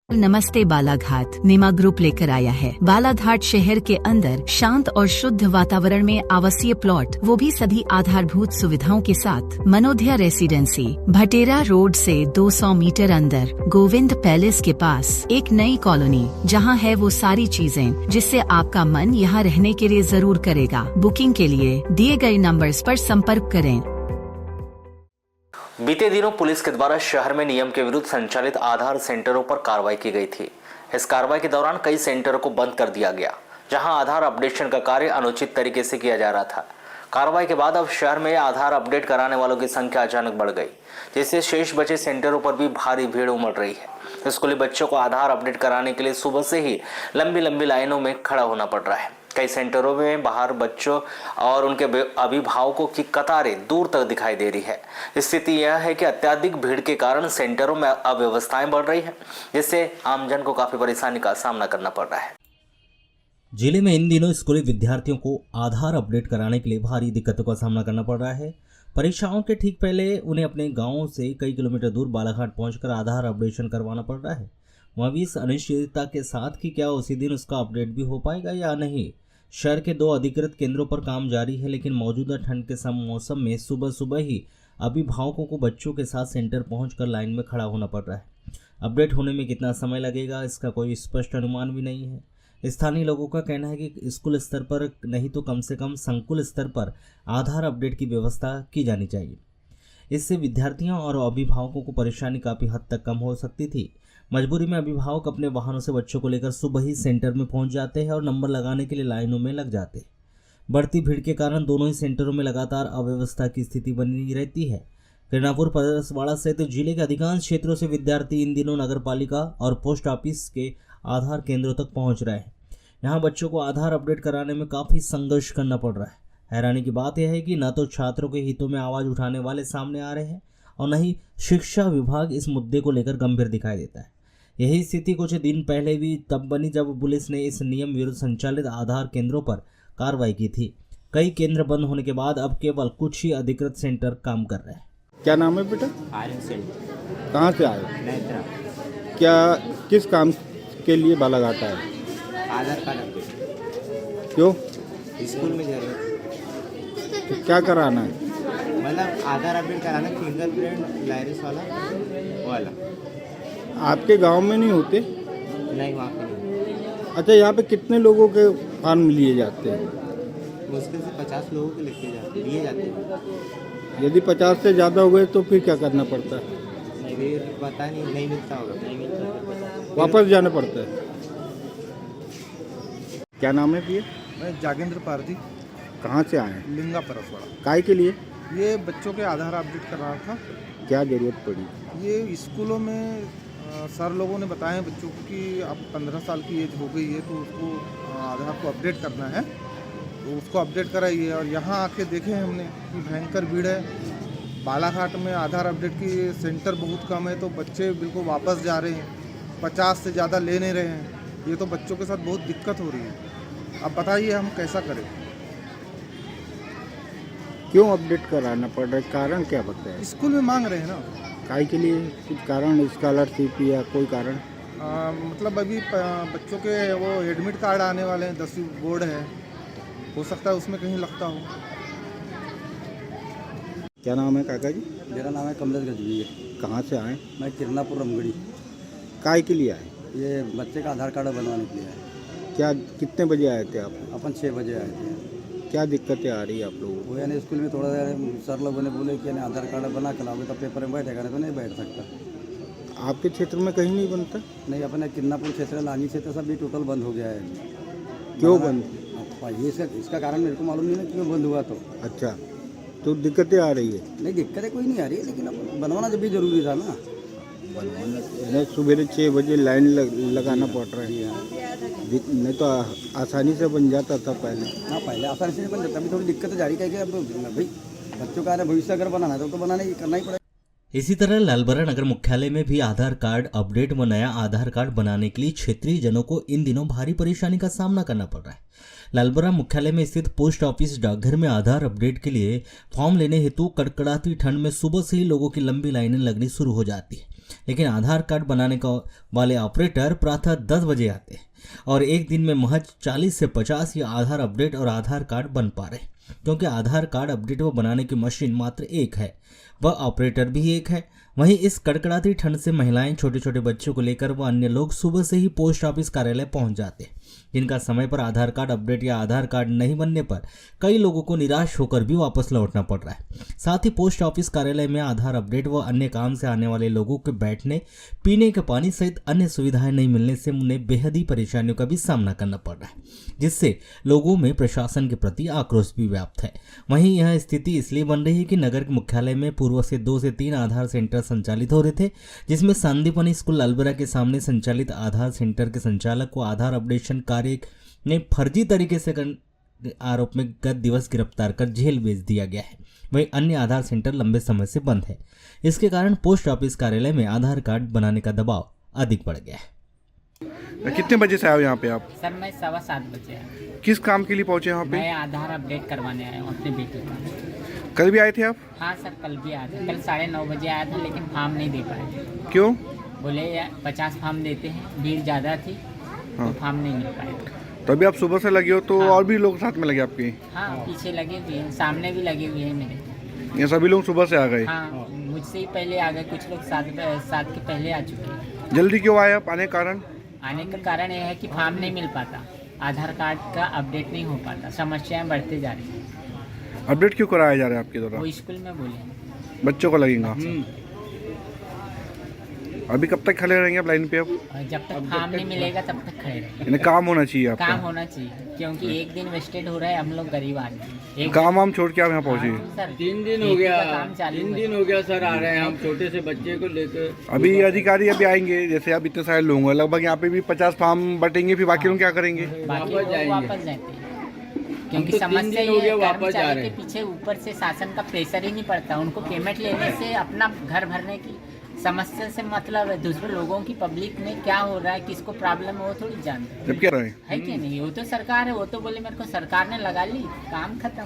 नमस्ते बालाघाट निमा ग्रुप लेकर आया है। बालाघाट शहर के अंदर शांत और शुद्ध वातावरण में आवासीय प्लॉट, वो भी सभी आधारभूत सुविधाओं के साथ। मनोध्या रेसिडेंसी, भटेरा रोड से 200 मीटर अंदर, गोविंद पैलेस के पास एक नई कॉलोनी, जहां है वो सारी चीजें जिससे आपका मन यहां रहने के लिए जरूर करेगा। बुकिंग के लिए दिए गए नंबर्स पर संपर्क करें। बीते दिनों पुलिस के द्वारा शहर में नियम के विरुद्ध संचालित आधार सेंटरों पर कार्रवाई की गई थी। इस कार्रवाई के दौरान कई सेंटरों को बंद कर दिया गया, जहां आधार अपडेशन का कार्य अनुचित तरीके से किया जा रहा था। कार्रवाई के बाद अब शहर में आधार अपडेट कराने वालों की संख्या अचानक बढ़ गई, जिससे शेष बचे सेंटरों पर भी भारी भीड़ उमड़ रही है। स्कूली बच्चों को आधार अपडेट कराने के लिए सुबह से ही लंबी लंबी लाइनों में खड़ा होना पड़ रहा है। कई सेंटरों में बाहर बच्चों और उनके अभिभावकों की कतारें दूर तक दिखाई दे रही है। स्थिति यह है कि अत्यधिक भीड़ के कारण सेंटरों में अव्यवस्थाएं बढ़ रही है, जिससे आमजन को काफी परेशानी का सामना करना पड़ रहा है। जिले में इन दिनों स्कूली विद्यार्थियों को आधार अपडेट कराने के लिए भारी दिक्कतों का सामना करना पड़ रहा है। परीक्षाओं के ठीक पहले उन्हें अपने गाँव से कई किलोमीटर दूर बालाघाट पहुंचकर आधार अपडेशन करवाना पड़ रहा है। वह भी इस अनिश्चितता के साथ कि क्या उसी दिन उसका अपडेट भी हो पाएगा या नहीं। शहर के 2 अधिकृत केंद्रों पर काम जारी है, लेकिन मौजूदा ठंड के मौसम में सुबह सुबह ही अभिभावकों को बच्चों के साथ सेंटर पहुंचकर लाइन में खड़ा होना पड़ रहा है। अपडेट होने में कितना समय लगेगा, इसका कोई स्पष्ट अनुमान भी नहीं है। स्थानीय लोगों का कहना है कि स्कूल स्तर पर नहीं तो कम से कम संकुल स्तर पर आधार अपडेट की व्यवस्था की जानी चाहिए। इससे विद्यार्थियों और अभिभावकों को परेशानी काफ़ी हद तक कम हो सकती थी। मजबूरी में अभिभावक अपने वाहनों से बच्चों को लेकर सुबह ही सेंटर में पहुंच जाते हैं और नंबर लगाने के लिए लाइनों में लग जाते हैं। बढ़ती भीड़ के कारण दोनों ही सेंटरों में लगातार अव्यवस्था की स्थिति बनी रहती है। किरणापुर परसवाड़ा सहित जिले के अधिकांश क्षेत्रों से विद्यार्थी इन दिनों नगरपालिका और पोस्ट ऑफिस के आधार केंद्रों तक पहुँच रहे हैं। यहाँ बच्चों को आधार अपडेट कराने में काफ़ी संघर्ष करना पड़ रहा है। हैरानी की बात यह है कि न तो छात्रों के हितों में आवाज़ उठाने वाले सामने आ रहे हैं और न ही शिक्षा विभाग इस मुद्दे को लेकर गंभीर दिखाई देता है। यही स्थिति कुछ दिन पहले भी तब बनी जब पुलिस ने इस नियम विरुद्ध संचालित आधार केंद्रों पर कार्रवाई की थी। कई केंद्र बंद होने के बाद अब केवल कुछ ही अधिकृत सेंटर काम कर रहे हैं। क्या नाम है बेटा? आर्यन सेंटर। कहाँ से आए? नेत्रा। क्या किस काम के लिए बालाघाट आए? आधार कार्ड अपडेट। क्यों? स्कूल में जरूरत। तो क्या कराना है? मतलब आधार अपडेट कराना, फिंगरप्रिंट लाइरिस वाला। आपके गांव में नहीं होते? नहीं, वहाँ पे नहीं। अच्छा, यहाँ पे कितने लोगों के फॉर्म लिए जाते हैं? मुश्किल से 50 लोगों के लिए जाते हैं। यदि 50 से ज़्यादा हो गए तो फिर क्या करना पड़ता है? नहीं, फिर पता नहीं मिलता होगा। नहीं मिलता, वापस जाना पड़ता है। क्या नाम है भैया? मैं जागेंद्र पारदी। कहाँ से आए हैं? लिंगा परसवाड़ा। काय के लिए? ये बच्चों के आधार अपडेट कर रहा था। क्या ज़रूरत पड़ी? ये स्कूलों में सर लोगों ने बताया बच्चों को कि अब 15 साल की एज हो गई है तो उसको आधार को अपडेट करना है, तो उसको अपडेट कराइए। और यहाँ आके देखे हमने कि भयंकर भीड़ है। बालाघाट में आधार अपडेट की सेंटर बहुत कम है, तो बच्चे बिल्कुल वापस जा रहे हैं, 50 से ज़्यादा ले नहीं रहे हैं। ये तो बच्चों के साथ बहुत दिक्कत हो रही है। अब बताइए हम कैसा करें? क्यों अपडेट कराना पड़ रहा है? कारण क्या बताया? स्कूल में मांग रहे हैं ना। काय के लिए? कुछ कारण, स्कॉलरशिप या कोई कारण? मतलब अभी बच्चों के वो एडमिट कार्ड आने वाले हैं, 10वीं बोर्ड है, हो सकता है उसमें कहीं लगता हो। क्या नाम है काका जी? मेरा नाम है कमलेश गजवी। कहाँ से आए? मैं किरणापुर रमगढ़ी। काय के लिए आए? ये बच्चे का आधार कार्ड बनवाने के लिए आए। क्या कितने बजे आए थे आप? अपन 6 बजे आए थे। क्या दिक्कतें आ रही है आप लोगों को? वो यानी स्कूल में थोड़ा सर लोगों ने बोले कि आधार कार्ड बना के लाओगे तो पेपर में बैठेगा, नहीं तो नहीं बैठ सकता। आपके क्षेत्र में कहीं नहीं बनता? नहीं, अपने किरणापुर क्षेत्र, लानी क्षेत्र सब भी टोटल बंद हो गया है। क्यों बंद? ये इसका कारण मेरे को मालूम नहीं ना क्यों बंद हुआ। तो अच्छा, तो दिक्कतें आ रही है? नहीं, दिक्कतें कोई नहीं आ रही है, लेकिन अब बनवाना जब भी जरूरी था ना। बनवाना सुबह 6 बजे लाइन लगाना पड़ रहा है। नहीं तो आसानी से बन जाता था पहले। हाँ, पहले आसानी से बन जाता, अभी थोड़ी दिक्कत जारी है कि अब भाई बच्चों का भविष्य अगर बनाना है तो बनाना ही करना ही पड़ेगा। इसी तरह लालबरा नगर मुख्यालय में भी आधार कार्ड अपडेट व नया आधार कार्ड बनाने के लिए क्षेत्रीय जनों को इन दिनों भारी परेशानी का सामना करना पड़ रहा है। लालबरा मुख्यालय में स्थित पोस्ट ऑफिस डाकघर में आधार अपडेट के लिए फॉर्म लेने हेतु कड़कड़ाती ठंड में सुबह से ही लोगों की लंबी लाइनें लगनी शुरू हो जाती है। लेकिन आधार कार्ड बनाने का वाले ऑपरेटर प्रातः 10 बजे आते हैं और एक दिन में महज 40 से 50 ही आधार अपडेट और आधार कार्ड बन पा रहे, क्योंकि आधार कार्ड अपडेट व बनाने की मशीन मात्र एक है, वह ऑपरेटर भी एक है। वहीं इस कड़कड़ाती ठंड से महिलाएं, छोटे छोटे बच्चों को लेकर व अन्य लोग सुबह से ही पोस्ट ऑफिस कार्यालय पहुंच जाते हैं, जिनका समय पर आधार कार्ड अपडेट या आधार कार्ड नहीं बनने पर कई लोगों को निराश होकर भी वापस लौटना पड़ रहा है। साथ ही पोस्ट ऑफिस कार्यालय में आधार अपडेट व अन्य काम से आने वाले लोगों के बैठने, पीने के पानी सहित अन्य सुविधाएं नहीं मिलने से उन्हें बेहद ही परेशानियों का भी सामना करना पड़ रहा है, जिससे लोगों में प्रशासन के प्रति आक्रोश भी व्याप्त है। वहीं यह स्थिति इसलिए बन रही है कि नगर के मुख्यालय में पूर्व से 2 से 3 आधार सेंटर संचालित हो रहे थे, जिसमें संदीपनी स्कूल अलबरा के सामने संचालित आधार सेंटर के संचालक को आधार अपडेशन कार्य ने फर्जी तरीके से आरोप में गत दिवस गिरफ्तार कर जेल भेज दिया गया है। वहीं अन्य आधार सेंटर लंबे समय से बंद है। इसके कारण पोस्ट ऑफिस कार्यालय में आधार कार्ड बनाने का दबाव अधिक बढ़ गया है। कितने बजे से आए हो यहाँ पे आप? सर मैं 7:15 बजे आया। किस काम के लिए पहुँचे यहाँ पे? मैं आधार अपडेट करवाने आया हूँ अपने बेटे का। कल भी आए थे आप? हाँ सर कल भी आया था। कल 9:30 बजे आया था, लेकिन फॉर्म नहीं दे पाए। क्यों? बोले 50 फॉर्म देते हैं, भीड़ ज़्यादा थी तो फॉर्म नहीं मिल पाए। तो अभी आप सुबह से लगे हो तो हाँ। और भी लोग साथ में लगे आपके? हाँ पीछे लगे हुए हैं, सामने भी लगे हुए हैं मेरे। ये सभी लोग सुबह से आ गए? हाँ मुझसे ही पहले आ गए, कुछ लोग साथ के पहले आ चुके हैं। जल्दी क्यों आए आप आने का कारण? आने का कारण यह है कि फॉर्म नहीं मिल पाता, आधार कार्ड का अपडेट नहीं हो पाता, समस्याएं बढ़ते जा रही हैं। अपडेट क्यों कराया जा रहा है आपके द्वारा? वो स्कूल में बोले बच्चों को लगेगा। अभी कब तक खड़े रहेंगे आप लाइन पे? अब और जब तक फॉर्म नहीं मिलेगा तब तक खड़े रहेंगे। इन्हें काम होना चाहिए आपका। काम होना चाहिए, क्योंकि एक दिन वेस्टेड हो रहा है। हम लोग गरीब आदमी, एक काम वाम छोड़ के आप यहाँ पहुँचे? सर 3 दिन हो गया, काम चालू 3 दिन हो गया सर आ रहे हैं हम छोटे से बच्चे को लेकर। अभी अधिकारी अभी आएंगे, जैसे आप इतने सारे लोग हैं, लगभग यहाँ पे भी 50 फॉर्म बटेंगे, फिर बाकी लोग क्या करेंगे? बाकी लोग वापस जाते हैं, क्योंकि समस्या ये है कर्मचारी के पीछे ऊपर से शासन का प्रेशर ही नहीं पड़ता। उनको पेमेंट लेने से अपना घर भरने की समस्या से मतलब है, दूसरे लोगों की पब्लिक में क्या हो रहा है, किसको प्रॉब्लम है, वो थोड़ी जानते जब क्या रहे है कि नहीं। वो तो सरकार है, वो तो बोले मेरे को सरकार ने लगा ली, काम खत्म।